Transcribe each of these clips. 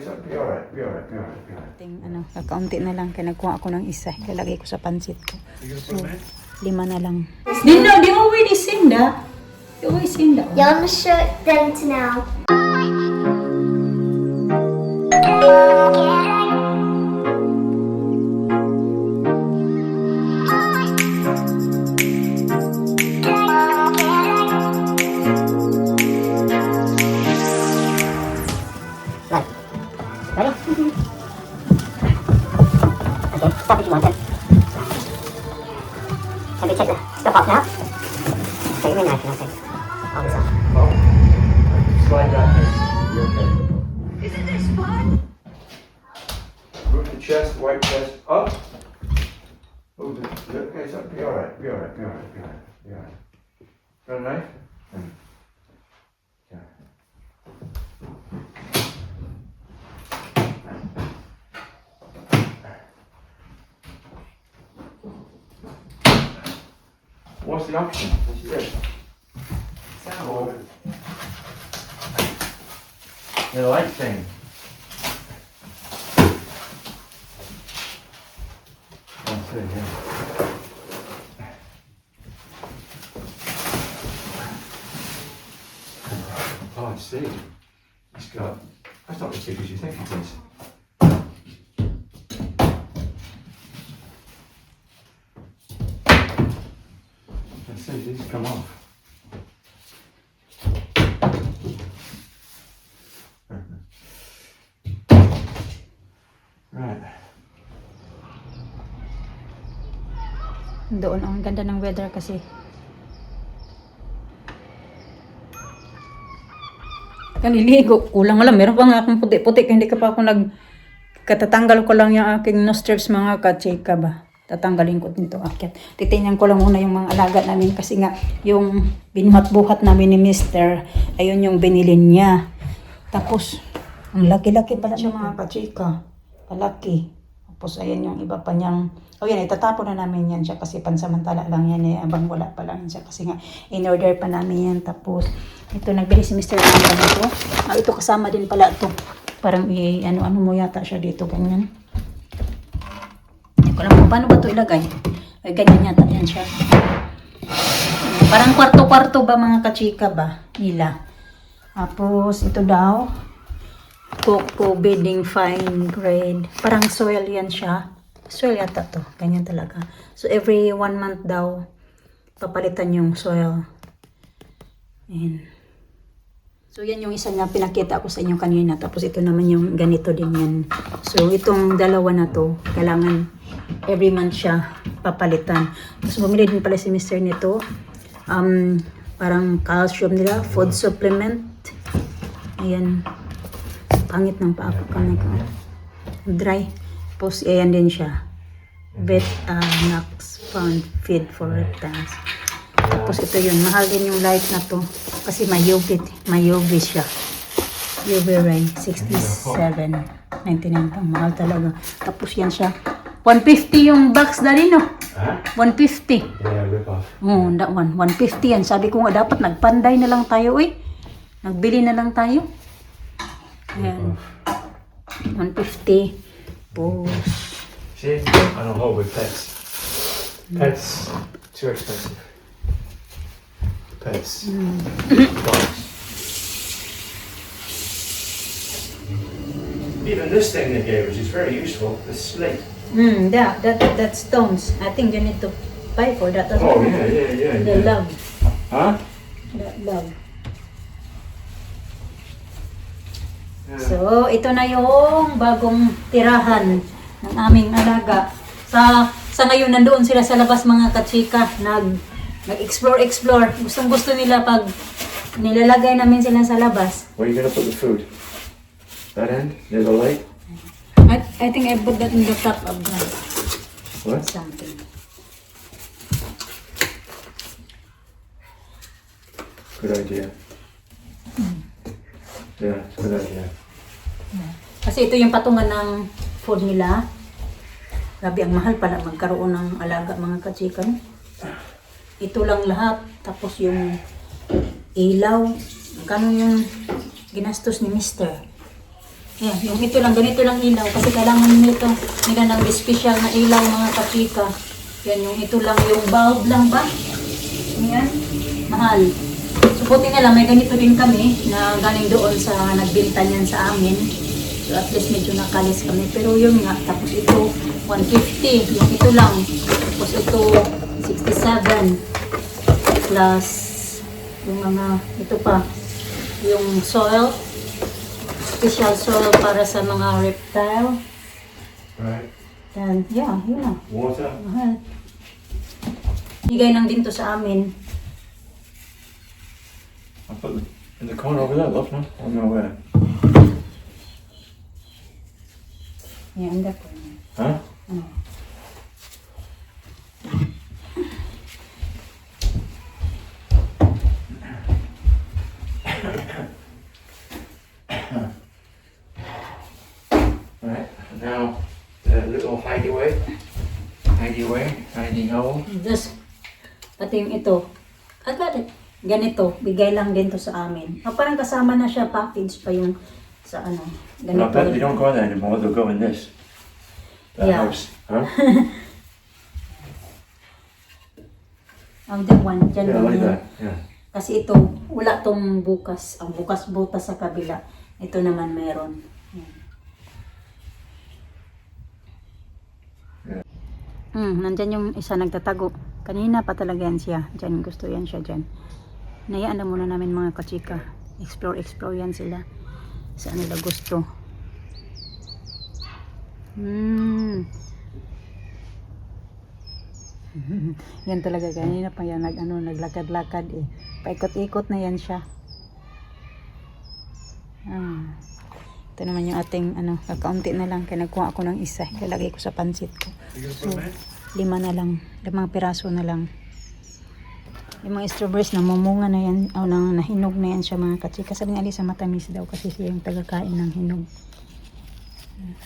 be alright, be alright, be alright, be alright. Ano, kakaunti na lang kaya nagkuha ako ng isa. Ilalagay ko sa pansit ko. So, 5 na lang. Linda, they already sing that. They always sing that. Yeah, I'm gonna show them to now. Stop if you want it. Can we take the stuff off now? Take your knife, you know, take all this off. Oh, slide that in. You're okay. Isn't this fun? Move the chest, white chest up. Move the, okay, so be alright, be alright, be alright, be alright, be alright. Got a knife? Yeah. What's the option? What's this? Oh. The light thing. That's it, yeah. Oh, I see. It's got. That's not as big as you think it is. Let's see, these come off. Right. Doon, ang ganda ng weather kasi. Kaniligo, kulang lang. Meron pa nga akong puti-puti. Hindi ka pa ako katatanggal ko lang yung aking nose strips mga ka-chika ba. Tatanggalin ko dito akyat. Titingnan ko lang muna yung mga alaga namin kasi nga yung binuhat-buhat namin ni Mister, ayun yung binilin niya. Tapos, ang laki-laki pala siya mga ka-chika. Palaki. Tapos, ayan yung iba pa niyang, yan, itatapon na namin yan siya kasi pansamantala lang yan abang wala pa lang siya kasi nga in-order pa namin yan. Tapos, ito, nagbili si Mr. ng ganito. Ito kasama din pala ito. Parang ano mo yata siya dito, ganyan. Hindi ko alam kung paano ba ito ilagay. Ay, ganyan yata yan siya. Parang kwarto-kwarto ba mga kachika ba nila. Tapos, ito daw. Coco bedding fine grade. Parang soil yan siya. Soil yata to. Ganyan talaga. So, every 1 month daw, papalitan yung soil. Ayan. So, yan yung isa na pinakita ko sa inyo kanina. Tapos, ito naman yung ganito din yan. So, itong dalawa na to, kailangan every month siya papalitan. Tapos, bumili din pala si Mr. nito. Parang calcium nila, food supplement. Ayan. Pangit ng paa ko kanina. Dry. Tapos, ayan din siya. Max Pound Feed for Reptiles. Tapos, ito yun. Mahal din yung light na to. Kasi may UV siya. UV ray. 67.99 pang mahal talaga. Tapos, yan siya. 150 yung box na rin, no? 150. Yeah, rip off. Oh, that one. 150 yan. Sabi ko nga, dapat nagpanday na lang tayo, eh. Nagbili na lang tayo. Ayan. 150. Post. See? I don't hold with pets. Pets, too expensive. Pets. Dogs. Even this thing they gave us is very useful. The slate. That stones. I think you need to buy for that. Oh, yeah. The love. Huh? That love. Yeah. So, ito na yung bagong tirahan ng aming alaga. Sa ngayon, nandoon sila sa labas mga kachika. Nag-explore. Gustong-gusto nila pag nilalagay namin sila sa labas. Where are you gonna put the food? That end? Near the light? I think I put that in the top of the What? something. Good idea. Yeah, good idea. Kasi ito yung patungan ng food nila. Grabe, ang mahal pala magkaroon ng alaga mga kachika. Ito lang lahat. Tapos yung ilaw. Magkano yung ginastos ni Mister? Yan, yung ito lang, ganito lang ilaw. Kasi kailangan nito nila ng special na ilaw mga kachika. Yan, yung ito lang, yung bulb lang ba? Yan, mahal. So, buti na lang, may ganito din kami na galing doon sa nagbinta niyan sa amin. So, at least medyo nakalis kami. Pero yun nga, tapos ito, 150. Yung ito lang. Tapos ito, 67. Plus, yung mga, ito pa, yung soil. Special soil para sa mga reptile. Right. And yeah, yun na. Water. Mahal. Bigay lang din to sa amin. I put it in the corner over there, love, no? Oh, no, where? Yan, anda po. Huh? Right, now the little hideaway, hiding hole. Just, pati yung ito. Agad, ganito, bigay lang din to sa amin. Parang kasama na siya, package pa yung sa ano. But I bet they Ganito. don't go there anymore, they'll go in this. That Yeah. house, huh? Ang the one, dyan Yeah, lang like yan. that, yeah. Kasi ito, wala tong bukas. Ang bukas-butas sa kabila. Ito naman meron. Nandyan yung isa nagtatago. Kanina pa talaga yan siya. Dyan, gusto yan siya dyan. Nayaan na muna namin mga kachika. Explore yan sila. Saan nila gusto. Yan talaga. Kanina pa yan naglakad-lakad eh. Paikot-ikot na yan siya. Ito naman yung ating kakaunti na lang. Kaya nagkuha ako ng isa. Ilalagay ko sa pansit ko. So, 5 na lang. 5 piraso na lang. Yung mga strawberries namumunga na yan. O nahinog na yan siya mga kachika. Sabi nga Alisa matamis daw kasi siya yung tagakain ng hinog.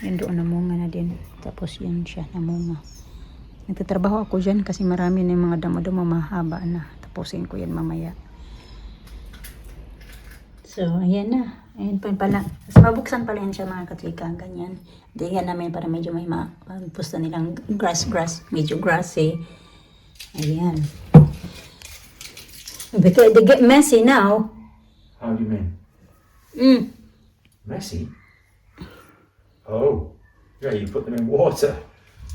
Yun doon namunga na din. Tapos yun siya namunga. Nagtatrabaho ako dyan kasi marami na yung mga damo-damo mahaba na. Tapusin ko yan mamaya. So, ayan na. Ayan pa pala. Tapos mabuksan pala yan siya mga kachika. Ganyan. Diyan namin para medyo may pusta nilang grass. Medyo grassy. Ayan. Because they get messy now. How do you mean? Messy? Oh, yeah, you put them in water.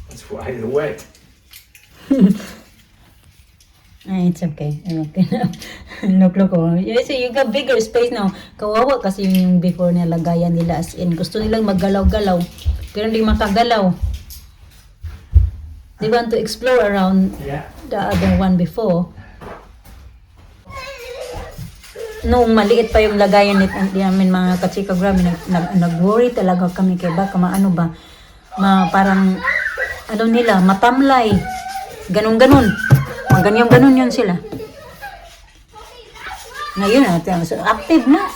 That's why they're wet. It's okay. I'm okay now. Look. Oh. Yeah, so you got bigger space now. Kawawa kasi yung before na lagayan nila as in. Gusto nilang maggalaw-galaw. Pero hindi makagalaw. They want to explore around the other one before. Noong maliit pa yung lagayan namin mga kachika, grabe, nag-worry talaga kami kaya baka maano ba, parang, nila, matamlay, ganun, ganyan yun sila. Ngayon, so active na.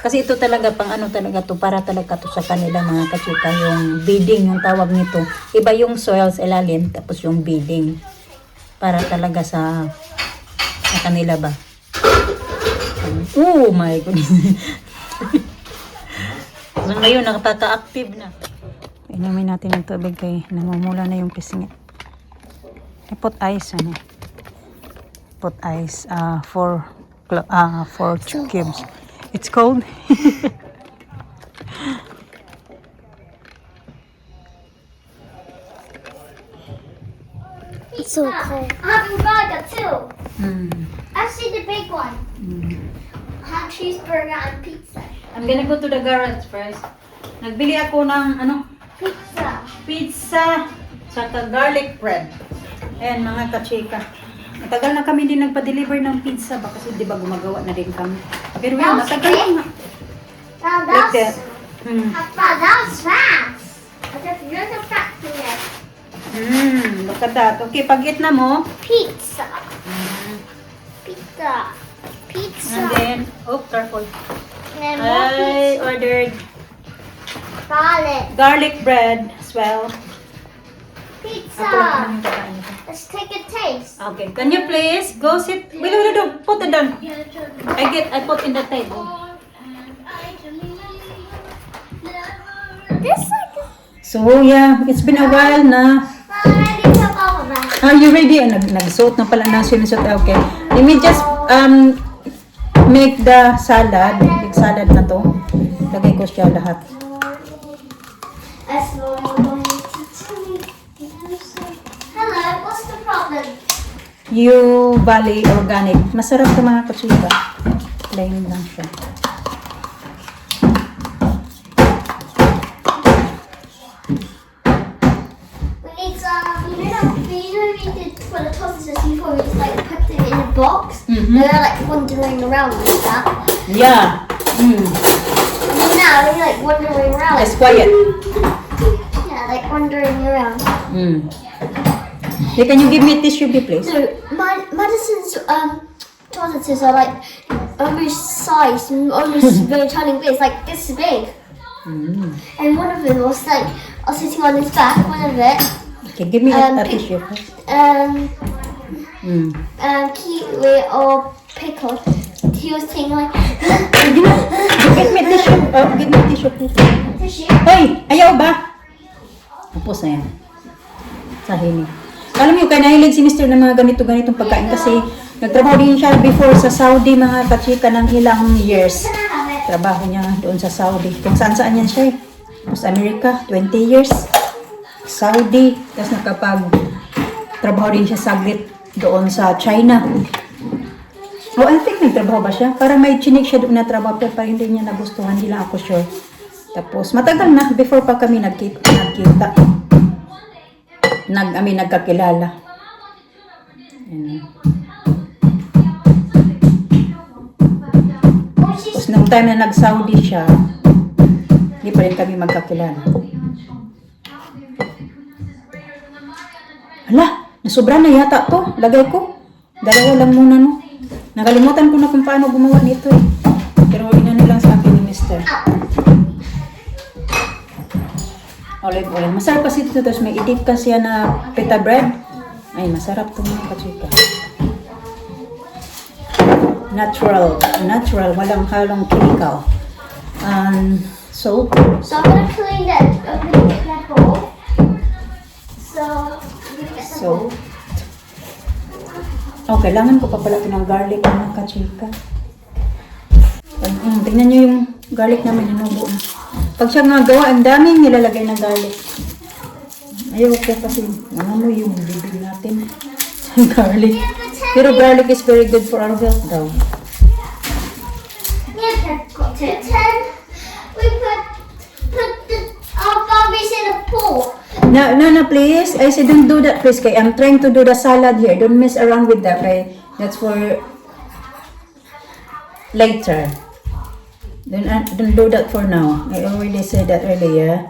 Kasi ito talaga, talaga to, para talaga to sa kanila mga kachika, yung bedding, yung tawag nito. Iba yung soil sa ilalim, tapos yung bedding. Para talaga sa kanila ba. Oh my goodness. So ngayon, nakaka-active na. Inumin natin yung tubig kay namumula na yung pisngit. I put ice on it. Put ice, 4 cubes. It's cold. It's so cold. I have a burger too. Mm. I see the big one. Ham cheeseburger and pizza. I'm gonna go to the garage first. Nagbili ako ng pizza saka garlic bread. Ayan mga kachika. Matagal na kami din nagpa-deliver ng pizza ba kasi di ba gumagawa na din kami. Pero yan, matagal na. Now Like that. that was fast. I just learned the factory yet. Look at that. Okay, pag-eat na mo. Pizza. Pizza. And then, careful. And more I ordered garlic. garlic bread as well. Pizza. Ako lang naman yung kakain nito. Let's take a taste. Okay, can you please go sit? Wait, put it down. I put in the table. It's like So yeah, it's been a while na. I need to go back. Are you ready? Nagsuot na pala na sinusuot. Okay. Let me just make the salad. Big salad na to. Lagay ko siya lahat. Hello, what's the problem? You Valley Organic. Masarap to mga kachika. Plain lang siya. We need some, we did for the toasters before, we just like put them in a box. They're like wandering around like that. Yeah. And now they're like wandering around. Just quiet. Yeah, like wandering around. Hey, can you give me a tissue, please? So Madison's toasters are like almost size, almost very tiny bit. It's like this big. And one of them was like, I was sitting on his back, one of it. Okay, give me a tissue first. Kiwi or pickle. He was saying like, Get me a tissue. Oh, give me a tissue, please. tissue. Hoy! Ayaw ba? Tapos na yan. Sahin. Alam niyo, kaya nahilig si Mr. ng mga ganitong pagkain kasi nagtrabaho din siya before sa Saudi, mga kachika, ng ilang years. Can I have it? Trabaho niya doon sa Saudi. Kung saan yan siya eh. Sa Amerika, 20 years. Saudi. Tapos trabaho din siya saglit doon sa China. Oh, I think nagtrabaho ba siya? Parang may chinik siya doon na trabaho pero parang hindi niya nagustuhan. Hindi lang ako sure. Tapos matagal na before pa kami nagkita. Nagkakilala. Tapos nung time na nag-Saudi siya, hindi pa rin kami magkakilala. Hala, nasobra na yata to. Lagay ko. Dalawa lang muna, no? Nakalimutan ko na kung paano gumawa nito eh. Pero inano lang sa akin ni Mr. Olive oil. Masarap kasi ito. Tapos may idip kasi yan na pita bread. Ay, masarap ito mga kachika. Natural. Natural. Walang halong chemical. Soap. So I'm gonna clean that. I'm gonna get that bowl. So I'm gonna get the bowl. Soap. Oh, kailangan ko pa pala ito ng garlic mga kachika. Tingnan nyo yung garlic namin hinubo na. Pag siya nga gawa, ang daming nilalagay ng garlic. Ayaw ko kasi mo yung bibig natin. Garlic. Pero garlic is very good for our health daw. Yeah, pretend we put our Barbies in a pool. No, please. I said don't do that, please. Kay I'm trying to do the salad here. Don't mess around with that, okay? That's for later. Don't do that for now. I already said that earlier.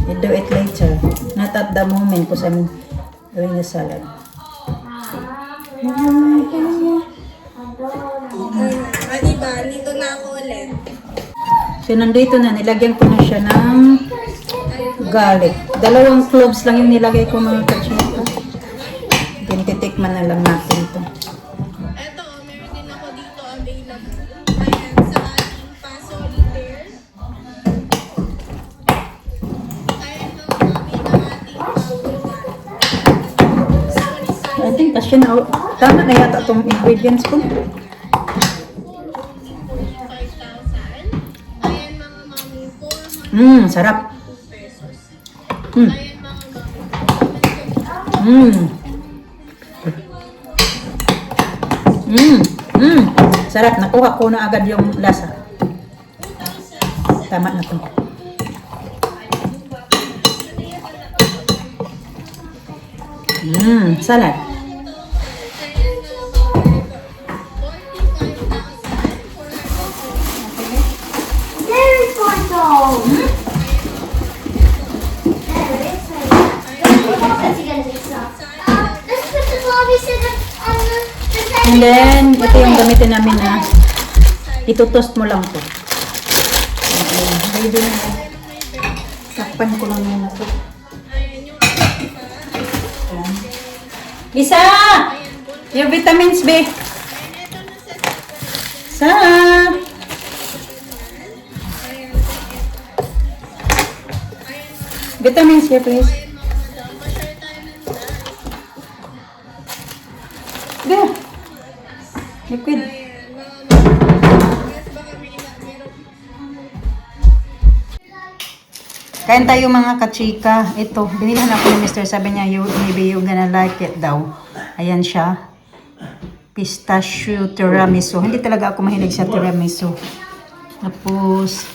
You do it later. Not at the moment because I'm doing the salad. Diba, dito na ako ulit. So, nandito na. Nilagyan ko na siya ng garlic. 2 cloves lang yung nilagay ko mga kachika. Then, titikman na lang natin ito. Eto, meron din ako dito available. Ayan, sa ating pa-solitaire. Ayan lang kami ng ating I think kasi na, tama na yata itong ingredients ko. 5,000. Ayan mga mami, 400 Sarap. pesos. Mm. Ayan mga mami. Sarap. Nakuha ko na agad yung lasa. Tama na to. Salad. Very fun though. There it is. Let's put the Barbies in on the And then, ito yung gamitin namin na itutoast mo lang to. Ready na. Takpan ko lang muna to. Lisa! Your vitamins, be. Sa! Vitamins here, please. Ayun mga madam, pa-share tayo ng live. There. Liquid. Ayan, mga madam. Guys, baka meron. Kain tayo mga kachika. Ito, binilhan ako ni Mr. Sabi niya, maybe you gonna like it daw. Ayan siya. Pistachio tiramisu. Hindi talaga ako mahilig sa tiramisu. Tapos,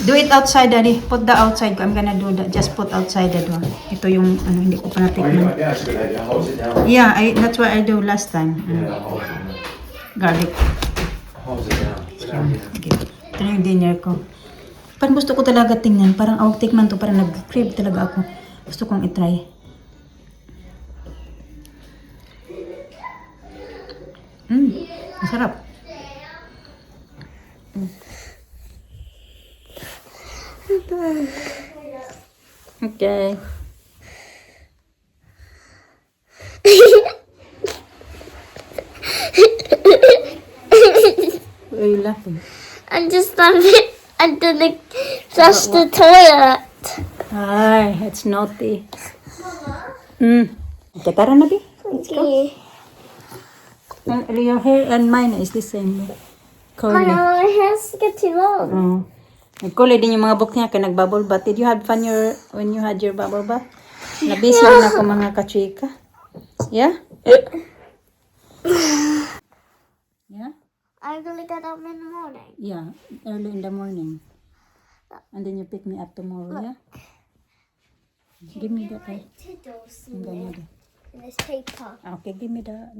do it outside, Daddy. Put the outside. I'm gonna do that. Just put outside that one. Ito yung, hindi ko pa Oh, natikman. yeah, it's a good idea. Hose it down. Yeah, that's what I do last time. Yeah, hose it down. Garlic. Hose it down. Okay. Ito na yung dinner ko. Parang gusto ko talaga tingnan. Parang tikman to. Parang nag-crave talaga ako. Gusto kong itry. Masarap. Okay. Why are you laughing? And just and then they flush the toilet. Ay, it's naughty. Okay, tara na, Bi. Okay. Your hair and mine is the same. Curly. My hair's getting long. Oh. Nagkulay din yung mga book niya kaya nag-bubble bath. Did you have fun when you had your bubble bath? Nabisi rin ako mga kachika. Yeah? Yeah? I'm gonna get up in the morning. Yeah, early in the morning. And then you pick me up tomorrow, yeah? Give me that. Tiddles I'm gonna do. in this paper. Okay, give me the